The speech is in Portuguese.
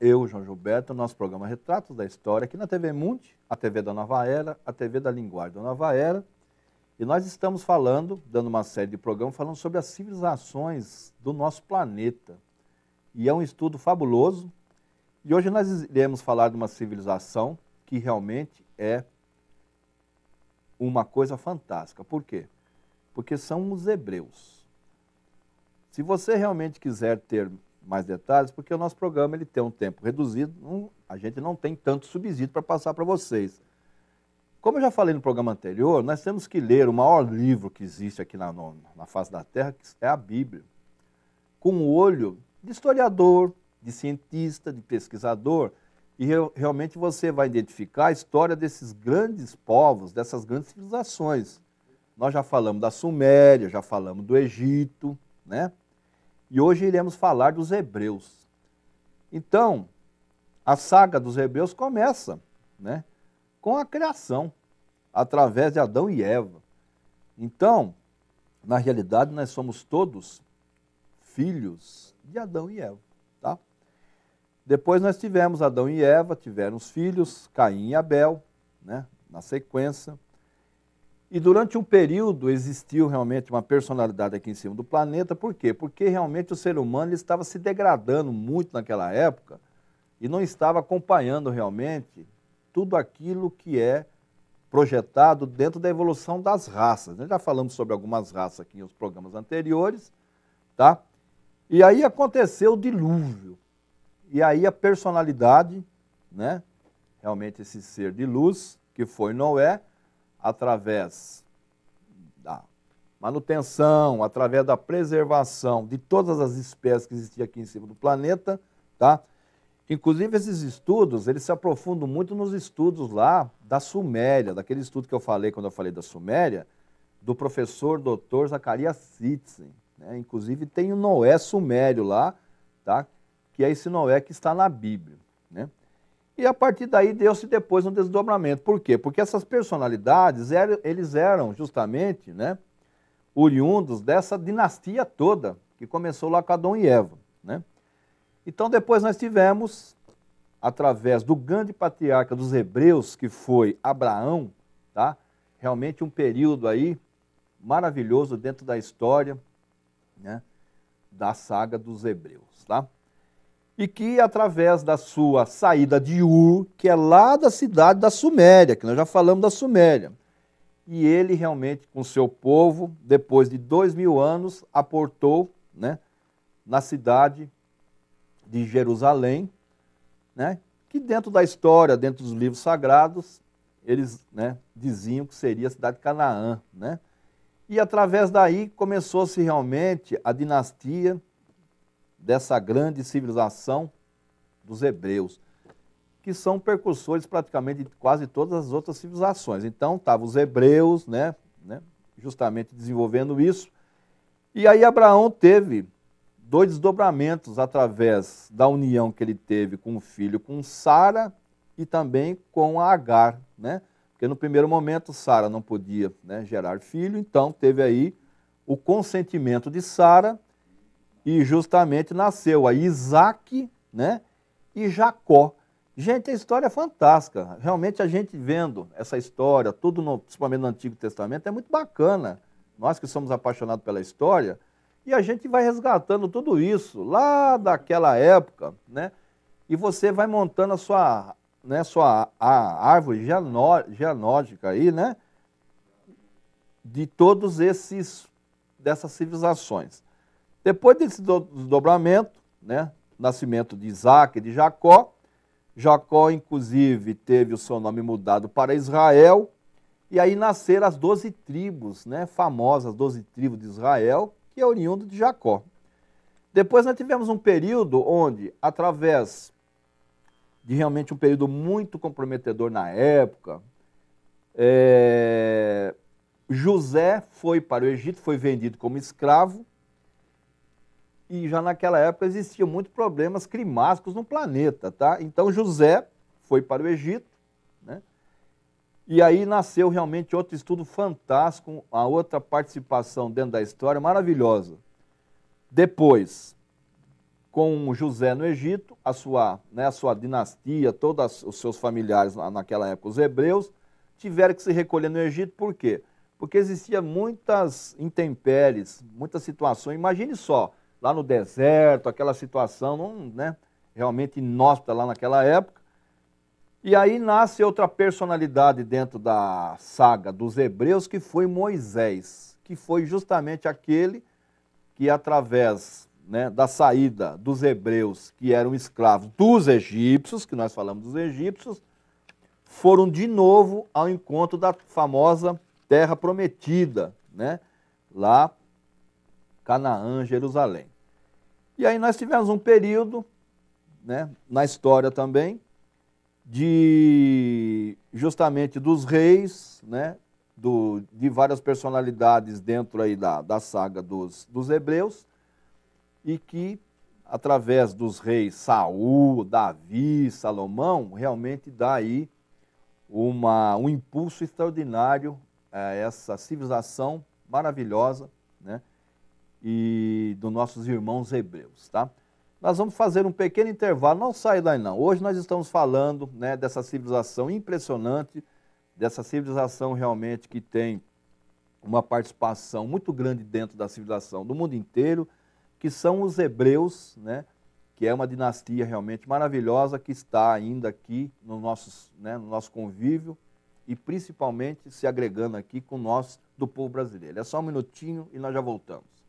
eu, João Gilberto, no nosso programa Retratos da História, aqui na TV Mundi, a TV da Nova Era, a TV da Linguagem da Nova Era. E nós estamos falando, dando uma série de programas, falando sobre as civilizações do nosso planeta. E é um estudo fabuloso. E hoje nós iremos falar de uma civilização que realmente é uma coisa fantástica. Por quê? Porque são os hebreus. Se você realmente quiser ter mais detalhes, porque o nosso programa ele tem um tempo reduzido, a gente não tem tanto subsídio para passar para vocês. Como eu já falei no programa anterior, nós temos que ler o maior livro que existe aqui na face da Terra, que é a Bíblia, com o olho de historiador, de cientista, de pesquisador, e realmente você vai identificar a história desses grandes povos, dessas grandes civilizações. Nós já falamos da Suméria, já falamos do Egito, né? E hoje iremos falar dos hebreus. Então, a saga dos hebreus começa, né, com a criação, através de Adão e Eva. Então, na realidade, nós somos todos filhos de Adão e Eva, tá? Depois nós tivemos Adão e Eva, tiveram os filhos, Caim e Abel, né, na sequência. E durante um período existiu realmente uma personalidade aqui em cima do planeta. Por quê? Porque realmente o ser humano ele estava se degradando muito naquela época e não estava acompanhando realmente tudo aquilo que é projetado dentro da evolução das raças. Nós já falamos sobre algumas raças aqui nos programas anteriores, tá? E aí aconteceu o dilúvio. E aí a personalidade, né, realmente esse ser de luz, que foi Noé, através da manutenção, através da preservação de todas as espécies que existiam aqui em cima do planeta, tá? Inclusive esses estudos, eles se aprofundam muito nos estudos lá da Suméria, daquele estudo que eu falei quando eu falei da Suméria, do professor Dr. Zacarias Sitchin, né? Inclusive tem o Noé sumério lá, tá? Que é esse Noé que está na Bíblia, né? E a partir daí deu-se depois um desdobramento. Por quê? Porque essas personalidades, eles eram justamente, né, oriundos dessa dinastia toda, que começou lá com Adão e Eva, né? Então depois nós tivemos, através do grande patriarca dos hebreus, que foi Abraão, tá? Realmente um período aí maravilhoso dentro da história, né, da saga dos hebreus, tá? E que, através da sua saída de Ur, que é lá da cidade da Suméria, que nós já falamos da Suméria, e ele realmente, com seu povo, depois de 2000 anos, aportou, né, na cidade de Jerusalém, né, que dentro da história, dentro dos livros sagrados, eles, né, diziam que seria a cidade de Canaã, né? E através daí começou-se realmente a dinastia dessa grande civilização dos hebreus, que são precursores praticamente de quase todas as outras civilizações. Então, estavam os hebreus, né, justamente desenvolvendo isso. E aí Abraão teve dois desdobramentos através da união que ele teve com o filho, com Sara, e também com a Agar, né? Porque no primeiro momento Sara não podia, né, gerar filho, então teve aí o consentimento de Sara, e justamente nasceu a Isaac, né, e Jacó. Gente, a história é fantástica. Realmente a gente vendo essa história, tudo principalmente no Antigo Testamento, é muito bacana. Nós que somos apaixonados pela história, e a gente vai resgatando tudo isso lá daquela época, né, e você vai montando a sua, né, a árvore genealógica aí, né, de todos dessas civilizações. Depois desse desdobramento, né, nascimento de Isaac e de Jacó, Jacó, inclusive, teve o seu nome mudado para Israel, e aí nasceram as 12 tribos, né, famosas 12 tribos de Israel, que é oriundo de Jacó. Depois nós tivemos um período onde, através de realmente um período muito comprometedor na época, José foi para o Egito, foi vendido como escravo, e já naquela época existiam muitos problemas climáticos no planeta, tá? Então José foi para o Egito, né? E aí nasceu realmente outro estudo fantástico, a outra participação dentro da história maravilhosa. Depois, com José no Egito, a sua dinastia, todos os seus familiares naquela época, os hebreus, tiveram que se recolher no Egito. Por quê? Porque existia muitas intempéries, muitas situações. Imagine só, lá no deserto, aquela situação, né, realmente inóspita lá naquela época. E aí nasce outra personalidade dentro da saga dos hebreus, que foi Moisés, que foi justamente aquele que, através, né, da saída dos hebreus, que eram escravos dos egípcios, que nós falamos dos egípcios, foram de novo ao encontro da famosa terra prometida, né, lá, Canaã, Jerusalém. E aí nós tivemos um período, né, na história também, justamente dos reis, né, de várias personalidades dentro aí da saga dos hebreus, e que, através dos reis Saul, Davi, Salomão, realmente dá aí um impulso extraordinário a essa civilização maravilhosa, né, e dos nossos irmãos hebreus, tá? Nós vamos fazer um pequeno intervalo, não sai daí não. Hoje nós estamos falando, né, dessa civilização impressionante, dessa civilização realmente que tem uma participação muito grande dentro da civilização do mundo inteiro, que são os hebreus, né, que é uma dinastia realmente maravilhosa, que está ainda aqui no nosso convívio e principalmente se agregando aqui com nós do povo brasileiro. É só um minutinho e nós já voltamos.